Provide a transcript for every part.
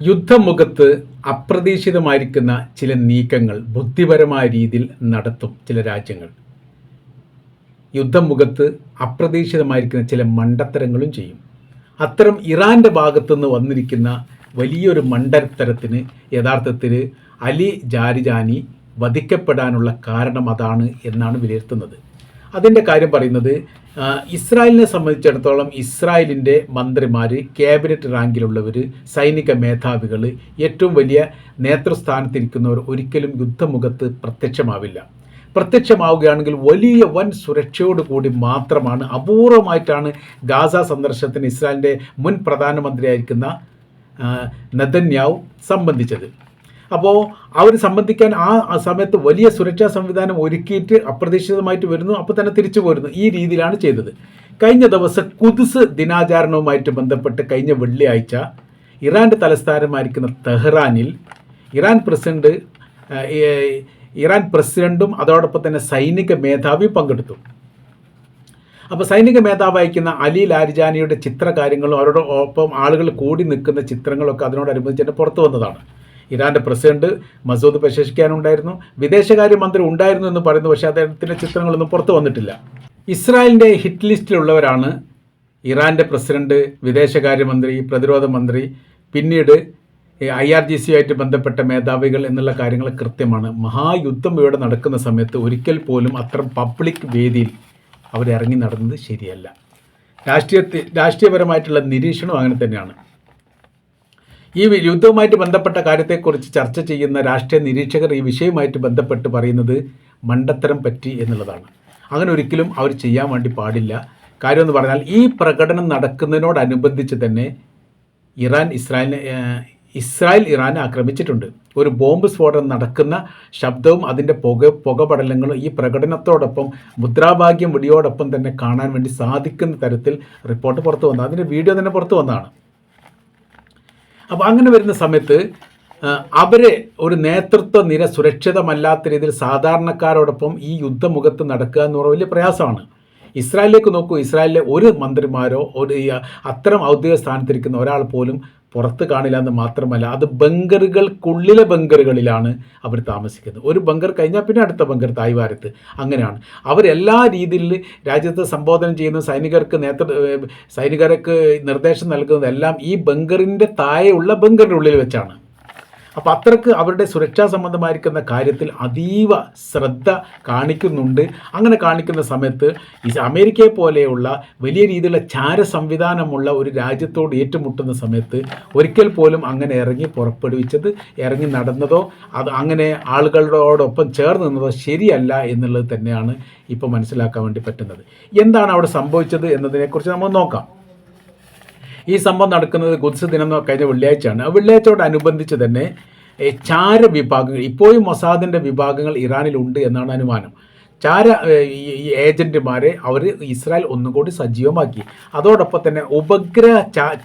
യുദ്ധമുഖത്ത് അപ്രതീക്ഷിതമായിരിക്കുന്ന ചില നീക്കങ്ങൾ ബുദ്ധിപരമായ രീതിയിൽ നടത്തും ചില രാജ്യങ്ങൾ. യുദ്ധമുഖത്ത് അപ്രതീക്ഷിതമായിരിക്കുന്ന ചില മണ്ടത്തരങ്ങളും ചെയ്യും. അത്തരം ഇറാൻ്റെ ഭാഗത്തുനിന്ന് വന്നിരിക്കുന്ന വലിയൊരു മണ്ടത്തരത്തിന് യഥാർത്ഥത്തിൽ അലി ജാരിജാനി വധിക്കപ്പെടാനുള്ള കാരണം അതാണ് എന്നാണ് വിലയിരുത്തുന്നത്. അതിൻ്റെ കാര്യം പറയുന്നത്, ഇസ്രായേലിനെ സംബന്ധിച്ചിടത്തോളം ഇസ്രായേലിൻ്റെ മന്ത്രിമാർ, ക്യാബിനറ്റ് റാങ്കിലുള്ളവർ, സൈനിക മേധാവികൾ, ഏറ്റവും വലിയ നേതൃസ്ഥാനത്തിരിക്കുന്നവർ ഒരിക്കലും യുദ്ധമുഖത്ത് പ്രത്യക്ഷമാവില്ല. പ്രത്യക്ഷമാവുകയാണെങ്കിൽ വലിയ വൻ സുരക്ഷയോടുകൂടി മാത്രമാണ്. അപൂർവമായിട്ടാണ് ഗാസ സന്ദർശനത്തിന് ഇസ്രായേലിൻ്റെ മുൻ പ്രധാനമന്ത്രിയായിരിക്കുന്ന നെതന്യാഹു സംബന്ധിച്ചത്. അപ്പോൾ അവർ സംബന്ധിക്കാൻ ആ സമയത്ത് വലിയ സുരക്ഷാ സംവിധാനം ഒരുക്കിയിട്ട് അപ്രതീക്ഷിതമായിട്ട് വരുന്നു, അപ്പോൾ തന്നെ തിരിച്ചു പോരുന്നു. ഈ രീതിയിലാണ് ചെയ്തത്. കഴിഞ്ഞ ദിവസം ഖുദ്സ് ദിനാചരണവുമായിട്ട് ബന്ധപ്പെട്ട് കഴിഞ്ഞ വെള്ളിയാഴ്ച ഇറാൻ്റെ തലസ്ഥാനമായിരിക്കുന്ന തെഹ്റാനിൽ ഇറാൻ പ്രസിഡൻറ്റും അതോടൊപ്പം തന്നെ സൈനിക മേധാവിയും പങ്കെടുത്തു. അപ്പോൾ സൈനിക മേധാവായിരിക്കുന്ന അലി ലാരിജാനിയുടെ ചിത്രകാര്യങ്ങളും അവരുടെ ഒപ്പം ആളുകൾ കൂടി നിൽക്കുന്ന ചിത്രങ്ങളൊക്കെ അതിനോടനുബന്ധിച്ച് തന്നെ പുറത്തു വന്നതാണ്. ഇറാൻ്റെ പ്രസിഡന്റ് മസൂദ് പെഷഷ്കിയാൻ ഉണ്ടായിരുന്നു, വിദേശകാര്യമന്ത്രി ഉണ്ടായിരുന്നു എന്ന് പറയുന്നു. പക്ഷേ അദ്ദേഹത്തിൻ്റെ ചിത്രങ്ങളൊന്നും പുറത്തു വന്നിട്ടില്ല. ഇസ്രായേലിൻ്റെ ഹിറ്റ് ലിസ്റ്റിലുള്ളവരാണ് ഇറാൻ്റെ പ്രസിഡന്റ്, വിദേശകാര്യമന്ത്രി, പ്രതിരോധ മന്ത്രി, പിന്നീട് IRGC ആയിട്ട് ബന്ധപ്പെട്ട മേധാവികൾ എന്നുള്ള കാര്യങ്ങൾ കൃത്യമാണ്. മഹായുദ്ധം ഇവിടെ നടക്കുന്ന സമയത്ത് ഒരിക്കൽ പോലും അത്തരം പബ്ലിക് വേദിയിൽ അവരിറങ്ങി നടന്നത് ശരിയല്ല. രാഷ്ട്രീയപരമായിട്ടുള്ള നിരീക്ഷണം അങ്ങനെ തന്നെയാണ്. ഈ യുദ്ധവുമായിട്ട് ബന്ധപ്പെട്ട കാര്യത്തെക്കുറിച്ച് ചർച്ച ചെയ്യുന്ന രാഷ്ട്രീയ നിരീക്ഷകർ ഈ വിഷയവുമായിട്ട് ബന്ധപ്പെട്ട് പറയുന്നത് മണ്ടത്തരം പറ്റി എന്നുള്ളതാണ്. അങ്ങനെ ഒരിക്കലും അവർ ചെയ്യാൻ വേണ്ടി പാടില്ല. കാര്യമെന്ന് പറഞ്ഞാൽ ഈ പ്രകടനം നടക്കുന്നതിനോടനുബന്ധിച്ച് തന്നെ ഇസ്രായേൽ ഇറാനെ ആക്രമിച്ചിട്ടുണ്ട്. ഒരു ബോംബ് സ്ഫോടനം നടക്കുന്ന ശബ്ദവും അതിൻ്റെ പുകപടലങ്ങളും ഈ പ്രകടനത്തോടൊപ്പം മുദ്രാവാക്യം വിടിയോടൊപ്പം തന്നെ കാണാൻ വേണ്ടി സാധിക്കുന്ന തരത്തിൽ റിപ്പോർട്ട് പുറത്തു വന്നു. അതിൻ്റെ വീഡിയോ തന്നെ പുറത്തു വന്നതാണ്. അപ്പോൾ അങ്ങനെ വരുന്ന സമയത്ത് അവരെ ഒരു നേതൃത്വ നിര സുരക്ഷിതമല്ലാത്ത രീതിയിൽ സാധാരണക്കാരോടൊപ്പം ഈ യുദ്ധമുഖത്ത് നടക്കുക എന്ന് പറഞ്ഞാൽ വലിയ പ്രയാസമാണ്. ഇസ്രായേലിലേക്ക് നോക്കൂ, ഇസ്രായേലിലെ ഒരു മന്ത്രിമാരോ അത്തരം ഔദ്യോഗിക സ്ഥാനത്തിരിക്കുന്ന ഒരാൾ പോലും പുറത്ത് കാണില്ല എന്ന് മാത്രമല്ല, അത് ബങ്കറുകൾക്കുള്ളിലെ ബങ്കറുകളിലാണ് അവർ താമസിക്കുന്നത്. ഒരു ബങ്കർ കഴിഞ്ഞാൽ പിന്നെ അടുത്ത ബങ്കർ തായ്വാരത്ത്. അങ്ങനെയാണ് അവരെല്ലാ രീതിയിൽ രാജ്യത്ത് സംബോധന ചെയ്യുന്ന സൈനികർക്ക് നിർദ്ദേശം നൽകുന്നതെല്ലാം ഈ ബങ്കറിൻ്റെ താഴെയുള്ള ബങ്കറിൻ്റെ ഉള്ളിൽ വെച്ചാണ്. അപ്പോൾ അത്രക്ക് അവരുടെ സുരക്ഷാ സംബന്ധമായിരിക്കുന്ന കാര്യത്തിൽ അതീവ ശ്രദ്ധ കാണിക്കുന്നുണ്ട്. അങ്ങനെ കാണിക്കുന്ന സമയത്ത് അമേരിക്കയെ പോലെയുള്ള വലിയ രീതിയിലുള്ള ചാര സംവിധാനമുള്ള ഒരു രാജ്യത്തോട് ഏറ്റുമുട്ടുന്ന സമയത്ത് ഒരിക്കൽ പോലും അങ്ങനെ ഇറങ്ങി നടന്നതോ അങ്ങനെ ആളുകളോടൊപ്പം ചേർന്ന് നിന്നതോ ശരിയല്ല എന്നുള്ളത് തന്നെയാണ് ഇപ്പോൾ മനസ്സിലാക്കാൻ വേണ്ടി പറ്റുന്നത്. എന്താണ് അവിടെ സംഭവിച്ചത് എന്നതിനെക്കുറിച്ച് നമ്മൾ നോക്കാം. ഈ സംഭവം നടക്കുന്നത് ഖുദ്സ് ദിനം കഴിഞ്ഞ വെള്ളിയാഴ്ചയാണ്. വെള്ളിയാഴ്ചയോടനുബന്ധിച്ച് തന്നെ ചാര വിഭാഗങ്ങൾ, ഇപ്പോഴും മൊസാദിൻ്റെ വിഭാഗങ്ങൾ ഇറാനിലുണ്ട് എന്നാണ് അനുമാനം. ഏജന്റുമാരെ അവർ ഇസ്രായേൽ ഒന്നുകൂടി സജീവമാക്കി. അതോടൊപ്പം തന്നെ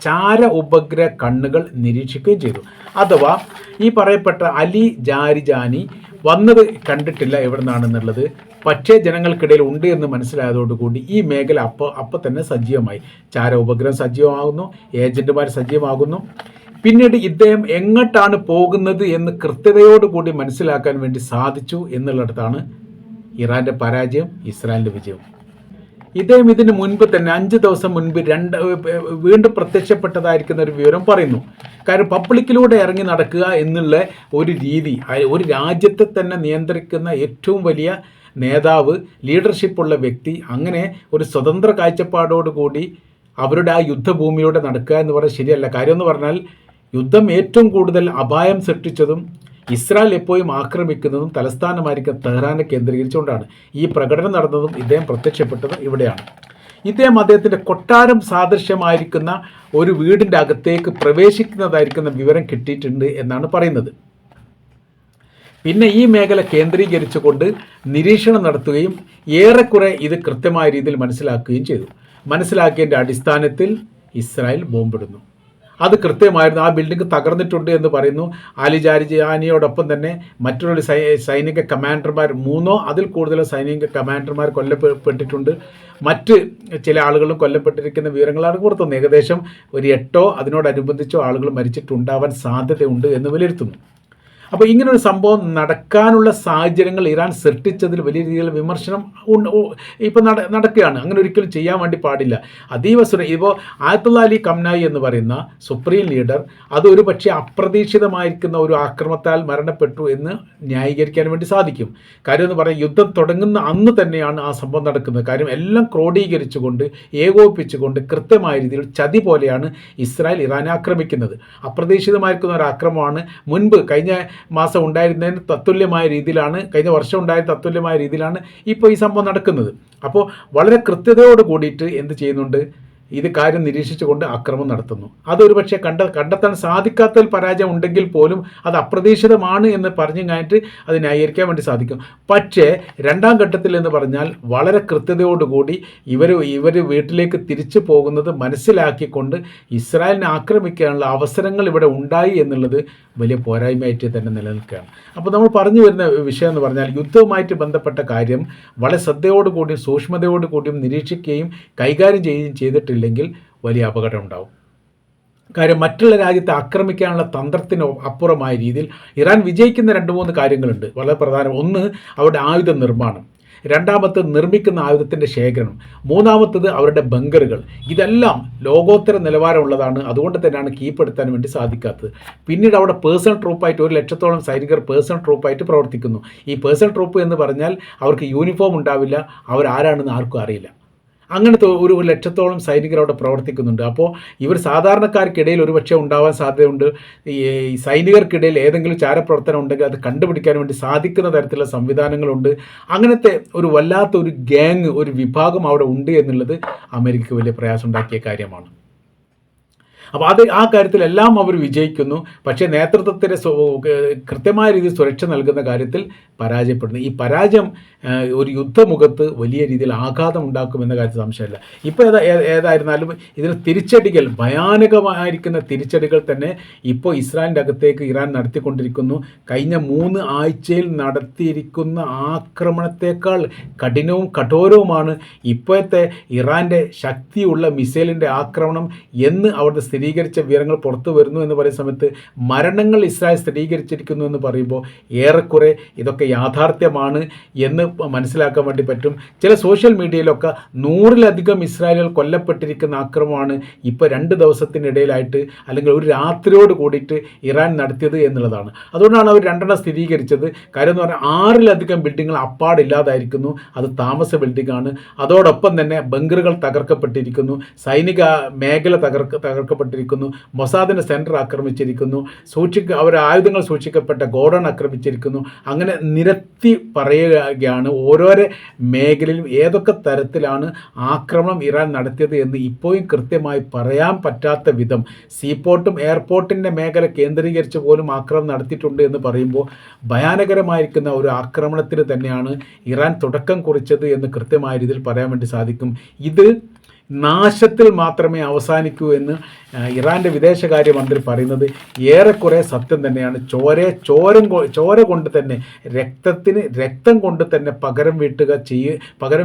ചാര ഉപഗ്രഹ കണ്ണുകൾ നിരീക്ഷിക്കുകയും ചെയ്തു. അഥവാ ഈ പറയപ്പെട്ട അലി ജാരിജാനി വന്നത് കണ്ടിട്ടില്ല എവിടെ നിന്നാണെന്നുള്ളത്, പക്ഷേ ജനങ്ങൾക്കിടയിൽ ഉണ്ട് എന്ന് മനസ്സിലായതോടുകൂടി ഈ മേഖല അപ്പോൾ തന്നെ സജീവമായി. ചാര ഉപഗ്രഹം സജീവമാകുന്നു, ഏജന്റുമാർ സജീവമാകുന്നു. പിന്നീട് ഇദ്ദേഹം എങ്ങോട്ടാണ് പോകുന്നത് എന്ന് കൃത്യതയോടുകൂടി മനസ്സിലാക്കാൻ വേണ്ടി സാധിച്ചു എന്നുള്ളിടത്താണ് ഇറാൻ്റെ പരാജയം, ഇസ്രായേലിൻ്റെ വിജയം. ഇദ്ദേഹം ഇതിന് മുൻപ് തന്നെ 5 ദിവസം മുൻപ് വീണ്ടും പ്രത്യക്ഷപ്പെട്ടതായിരിക്കുന്ന ഒരു വിവരം പറയുന്നു. കാരണം പബ്ലിക്കിലൂടെ ഇറങ്ങി നടക്കുക എന്നുള്ള ഒരു രീതി, ഒരു രാജ്യത്തെ തന്നെ നിയന്ത്രിക്കുന്ന ഏറ്റവും വലിയ നേതാവ്, ലീഡർഷിപ്പുള്ള വ്യക്തി, അങ്ങനെ ഒരു സ്വതന്ത്ര കാഴ്ചപ്പാടോടുകൂടി അവരുടെ ആ യുദ്ധഭൂമിയിലൂടെ നടക്കുക എന്ന് പറഞ്ഞാൽ ശരിയല്ല. കാര്യമെന്ന് പറഞ്ഞാൽ യുദ്ധം ഏറ്റവും കൂടുതൽ അപായം സൃഷ്ടിച്ചതും ഇസ്രായേൽ എപ്പോഴും ആക്രമിക്കുന്നതും തലസ്ഥാനമായിരിക്കുന്ന തെഹ്റാനെ കേന്ദ്രീകരിച്ചുകൊണ്ടാണ്. ഈ പ്രകടനം നടന്നതും ഇദ്ദേഹം പ്രത്യക്ഷപ്പെട്ടതും ഇവിടെയാണ്. ഇദ്ദേഹം അദ്ദേഹത്തിൻ്റെ കൊട്ടാരം സാദൃശ്യമായിരിക്കുന്ന ഒരു വീടിൻ്റെ അകത്തേക്ക് പ്രവേശിക്കുന്നതായിരിക്കുന്ന വിവരം കിട്ടിയിട്ടുണ്ട് എന്നാണ് പറയുന്നത്. പിന്നെ ഈ മേഖല കേന്ദ്രീകരിച്ചുകൊണ്ട് നിരീക്ഷണം നടത്തുകയും ഏറെക്കുറെ ഇത് കൃത്യമായ രീതിയിൽ മനസ്സിലാക്കുകയും ചെയ്തു. മനസ്സിലാക്കിയതിൻ്റെ അടിസ്ഥാനത്തിൽ ഇസ്രായേൽ ബോംബിടുന്നു. അത് കൃത്യമായിരുന്നു. ആ ബിൽഡിംഗ് തകർന്നിട്ടുണ്ട് എന്ന് പറയുന്നു. അലി ജാരിജാനിയോടൊപ്പം തന്നെ മറ്റൊരു സൈനിക കമാൻഡർമാർ 3 അതിൽ കൂടുതൽ സൈനിക കമാൻഡർമാർ കൊല്ലപ്പെട്ടിട്ടുണ്ട്. മറ്റ് ചില ആളുകളും കൊല്ലപ്പെട്ടിരിക്കുന്ന വിവരങ്ങളാണ് പുറത്തുനിന്ന്. ഏകദേശം ഒരു 8 അതിനോടനുബന്ധിച്ചോ ആളുകൾ മരിച്ചിട്ടുണ്ടാവാൻ സാധ്യതയുണ്ട് എന്ന് വിലയിരുത്തുന്നു. അപ്പോൾ ഇങ്ങനൊരു സംഭവം നടക്കാനുള്ള സാഹചര്യങ്ങൾ ഇറാൻ സൃഷ്ടിച്ചതിൽ വലിയ രീതിയിലുള്ള വിമർശനം ഇപ്പോൾ നടക്കുകയാണ്. അങ്ങനെ ഒരിക്കലും ചെയ്യാൻ വേണ്ടി പാടില്ല. അതീവ ഇപ്പോൾ ആയത്തുള്ള അലി ഖംനായി എന്ന് പറയുന്ന സുപ്രീം ലീഡർ അത് ഒരു പക്ഷേ അപ്രതീക്ഷിതമായിരിക്കുന്ന ഒരു ആക്രമണത്താൽ മരണപ്പെട്ടു എന്ന് ന്യായീകരിക്കാൻ വേണ്ടി സാധിക്കും. കാര്യം എന്ന് പറയാൻ യുദ്ധം തുടങ്ങുന്ന അന്ന് തന്നെയാണ് ആ സംഭവം നടക്കുന്നത്. കാര്യം എല്ലാം ക്രോഡീകരിച്ചുകൊണ്ട് ഏകോപിപ്പിച്ചുകൊണ്ട് കൃത്യമായ രീതിയിൽ ചതി പോലെയാണ് ഇസ്രായേൽ ഇറാനെ ആക്രമിക്കുന്നത്. അപ്രതീക്ഷിതമായിരിക്കുന്ന ഒരു ആക്രമണമാണ് മുൻപ് കഴിഞ്ഞ മാസം ഉണ്ടായിരുന്നതിന് തത്തുല്യമായ രീതിയിലാണ്, കഴിഞ്ഞ വർഷം ഉണ്ടായിരുന്ന തത്തുല്യമായ രീതിയിലാണ് ഇപ്പോൾ ഈ സംഭവം നടക്കുന്നത്. അപ്പോൾ വളരെ കൃത്യതയോട് കൂടിയിട്ട് എന്ത് ചെയ്യുന്നുണ്ട്, ഇത് കാര്യം നിരീക്ഷിച്ചുകൊണ്ട് ആക്രമണം നടത്തുന്നു. അതൊരു പക്ഷേ കണ്ടെത്താൻ സാധിക്കാത്തതിൽ പരാജയം ഉണ്ടെങ്കിൽ പോലും അത് അപ്രതീക്ഷിതമാണ് എന്ന് പറഞ്ഞു കഴിഞ്ഞിട്ട് അത് ന്യായീകരിക്കാൻ വേണ്ടി സാധിക്കും. പക്ഷേ രണ്ടാം ഘട്ടത്തിൽ എന്ന് പറഞ്ഞാൽ വളരെ കൃത്യതയോടുകൂടി ഇവർ വീട്ടിലേക്ക് തിരിച്ചു പോകുന്നത് മനസ്സിലാക്കിക്കൊണ്ട് ഇസ്രായേലിനെ ആക്രമിക്കാനുള്ള അവസരങ്ങൾ ഇവിടെ ഉണ്ടായി എന്നുള്ളത് വലിയ പോരായ്മയായിട്ട് തന്നെ നിലനിൽക്കുകയാണ്. അപ്പോൾ നമ്മൾ പറഞ്ഞു വരുന്ന വിഷയം എന്ന് പറഞ്ഞാൽ യുദ്ധവുമായിട്ട് ബന്ധപ്പെട്ട കാര്യം വളരെ ശ്രദ്ധയോടുകൂടിയും സൂക്ഷ്മതയോടുകൂടിയും നിരീക്ഷിക്കുകയും കൈകാര്യം ചെയ്യുകയും ചെയ്തിട്ടില്ലെങ്കിൽ വലിയ അപകടം ഉണ്ടാവും. കാര്യം മറ്റുള്ള രാജ്യത്തെ ആക്രമിക്കാനുള്ള തന്ത്രത്തിന് അപ്പുറമായ രീതിയിൽ ഇറാൻ വിജയിക്കുന്ന 2-3 കാര്യങ്ങളുണ്ട് വളരെ പ്രധാനം. ഒന്ന്, അവരുടെ ആയുധ നിർമ്മാണം. രണ്ടാമത്തത് നിർമ്മിക്കുന്ന ആയുധത്തിൻ്റെ ശേഖരണം. മൂന്നാമത്തത് അവരുടെ ബങ്കറുകൾ. ഇതെല്ലാം ലോകോത്തര നിലവാരമുള്ളതാണ്. അതുകൊണ്ട് തന്നെയാണ് കീഴ്പ്പെടുത്താൻ വേണ്ടി സാധിക്കാത്തത്. പിന്നീട് അവിടെ പേഴ്സണൽ ട്രൂപ്പായിട്ട് 1,00,000-ഓളം സൈനികർ പേഴ്സണൽ ട്രൂപ്പായിട്ട് പ്രവർത്തിക്കുന്നു. ഈ പേഴ്സണൽ ട്രൂപ്പ് എന്ന് പറഞ്ഞാൽ അവർക്ക് യൂണിഫോം ഉണ്ടാവില്ല, അവരാരാണെന്ന് ആർക്കും അറിയില്ല. അങ്ങനത്തെ 1,00,000-ഓളം സൈനികർ അവിടെ പ്രവർത്തിക്കുന്നുണ്ട്. അപ്പോൾ ഇവർ സാധാരണക്കാർക്കിടയിൽ ഒരുപക്ഷെ ഉണ്ടാവാൻ സാധ്യതയുണ്ട്. ഈ സൈനികർക്കിടയിൽ ഏതെങ്കിലും ചാരപ്രവർത്തനം ഉണ്ടെങ്കിൽ അത് കണ്ടുപിടിക്കാൻ വേണ്ടി സാധിക്കുന്ന തരത്തിലുള്ള സംവിധാനങ്ങളുണ്ട്. അങ്ങനത്തെ ഒരു വല്ലാത്ത ഒരു ഗ്യാങ്, ഒരു വിഭാഗം അവിടെ ഉണ്ട് എന്നുള്ളത് അമേരിക്കയ്ക്ക് വലിയ പ്രയാസം ഉണ്ടാക്കിയ കാര്യമാണ്. അപ്പോൾ ആ കാര്യത്തിലെല്ലാം അവർ വിജയിക്കുന്നു. പക്ഷേ നേതൃത്വത്തിന് കൃത്യമായ രീതിയിൽ സുരക്ഷ നൽകുന്ന കാര്യത്തിൽ പരാജയപ്പെടുന്നു. ഈ പരാജയം ഒരു യുദ്ധമുഖത്ത് വലിയ രീതിയിൽ ആഘാതം ഉണ്ടാക്കുമെന്ന കാര്യത്തിൽ സംശയമില്ല. ഇപ്പോൾ ഏതായിരുന്നാലും ഇതിന് തിരിച്ചടികൾ, ഭയാനകമായിരിക്കുന്ന തിരിച്ചടികൾ തന്നെ ഇപ്പോൾ ഇസ്രായേലിൻ്റെ അകത്തേക്ക് ഇറാൻ നടത്തിക്കൊണ്ടിരിക്കുന്നു. കഴിഞ്ഞ 3 ആഴ്ചയിൽ നടത്തിയിരിക്കുന്ന ആക്രമണത്തേക്കാൾ കഠിനവും കഠോരവുമാണ് ഇപ്പോഴത്തെ ഇറാൻ്റെ ശക്തിയുള്ള മിസൈലിൻ്റെ ആക്രമണം എന്ന് അവിടുത്തെ സ്ഥിരീകരിച്ച വിവരങ്ങൾ പുറത്തു വരുന്നു എന്ന് പറയുന്ന സമയത്ത് മരണങ്ങൾ ഇസ്രായേൽ സ്ഥിരീകരിച്ചിരിക്കുന്നു എന്ന് പറയുമ്പോൾ ഏറെക്കുറെ ഇതൊക്കെ യാഥാർത്ഥ്യമാണ് എന്ന് മനസ്സിലാക്കാൻ വേണ്ടി പറ്റും. ചില സോഷ്യൽ മീഡിയയിലൊക്കെ 100-ലധികം ഇസ്രായേലുകൾ കൊല്ലപ്പെട്ടിരിക്കുന്ന ആക്രമണമാണ് ഇപ്പോൾ 2 ദിവസത്തിനിടയിലായിട്ട് അല്ലെങ്കിൽ ഒരു രാത്രിയോട് കൂടിയിട്ട് ഇറാൻ നടത്തിയത് എന്നുള്ളതാണ്. അതുകൊണ്ടാണ് അവർ 2 സ്ഥിരീകരിച്ചത്. കാര്യം എന്ന് പറഞ്ഞാൽ 6-ലധികം ബിൽഡിങ്ങുകൾ അപ്പാടില്ലാതായിരിക്കുന്നു. അത് താമസ ബിൽഡിങ്ങാണ്. അതോടൊപ്പം തന്നെ ബങ്കറുകൾ തകർക്കപ്പെട്ടിരിക്കുന്നു, സൈനിക മേഖല തകർക്കപ്പെട്ടിരിക്കുന്നു, മൊസാദിൻ്റെ സെൻറ്റർ ആക്രമിച്ചിരിക്കുന്നു, അവരുടെ ആയുധങ്ങൾ സൂക്ഷിക്കപ്പെട്ട ഗോഡൗൺ ആക്രമിച്ചിരിക്കുന്നു. അങ്ങനെ നിരത്തി പറയുകയാണ് ഓരോരോ മേഖലയിലും ഏതൊക്കെ തരത്തിലാണ് ആക്രമണം ഇറാൻ നടത്തിയത് എന്ന് ഇപ്പോഴും കൃത്യമായി പറയാൻ പറ്റാത്ത വിധം സീപോർട്ടും എയർപോർട്ടിൻ്റെ മേഖല കേന്ദ്രീകരിച്ച് പോലും ആക്രമണം നടത്തിയിട്ടുണ്ട് എന്ന് പറയുമ്പോൾ ഭയാനകരമായിരിക്കുന്ന ഒരു ആക്രമണത്തിന് തന്നെയാണ് ഇറാൻ തുടക്കം കുറിച്ചത് എന്ന് കൃത്യമായ രീതിയിൽ പറയാൻ വേണ്ടി സാധിക്കും. ഇത് നാശത്തിൽ മാത്രമേ അവസാനിക്കൂ എന്ന് ഇറാൻ്റെ വിദേശകാര്യമന്ത്രി പറയുന്നത് ഏറെക്കുറെ സത്യം തന്നെയാണ്. ചോര കൊണ്ട് തന്നെ രക്തം കൊണ്ട് തന്നെ പകരം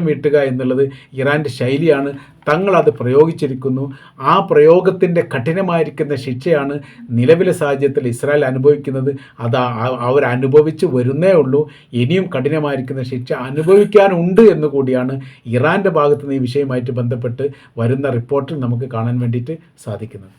വീട്ടുക എന്നുള്ളത് ഇറാൻ്റെ ശൈലിയാണ്. തങ്ങളത് പ്രയോഗിച്ചിരിക്കുന്നു. ആ പ്രയോഗത്തിൻ്റെ കഠിനമായിരിക്കുന്ന ശിക്ഷയാണ് നിലവിലെ സാഹചര്യത്തിൽ ഇസ്രായേൽ അനുഭവിക്കുന്നത്. അത് അവരനുഭവിച്ച് വരുന്നേ ഉള്ളൂ. ഇനിയും കഠിനമായിരിക്കുന്ന ശിക്ഷ അനുഭവിക്കാനുണ്ട് എന്നുകൂടിയാണ് ഇറാൻ്റെ ഭാഗത്തുനിന്ന് ഈ വിഷയവുമായിട്ട് ബന്ധപ്പെട്ട് വരുന്ന റിപ്പോർട്ടിൽ നമുക്ക് കാണാൻ വേണ്ടിയിട്ട് സാധിക്കുന്നത്.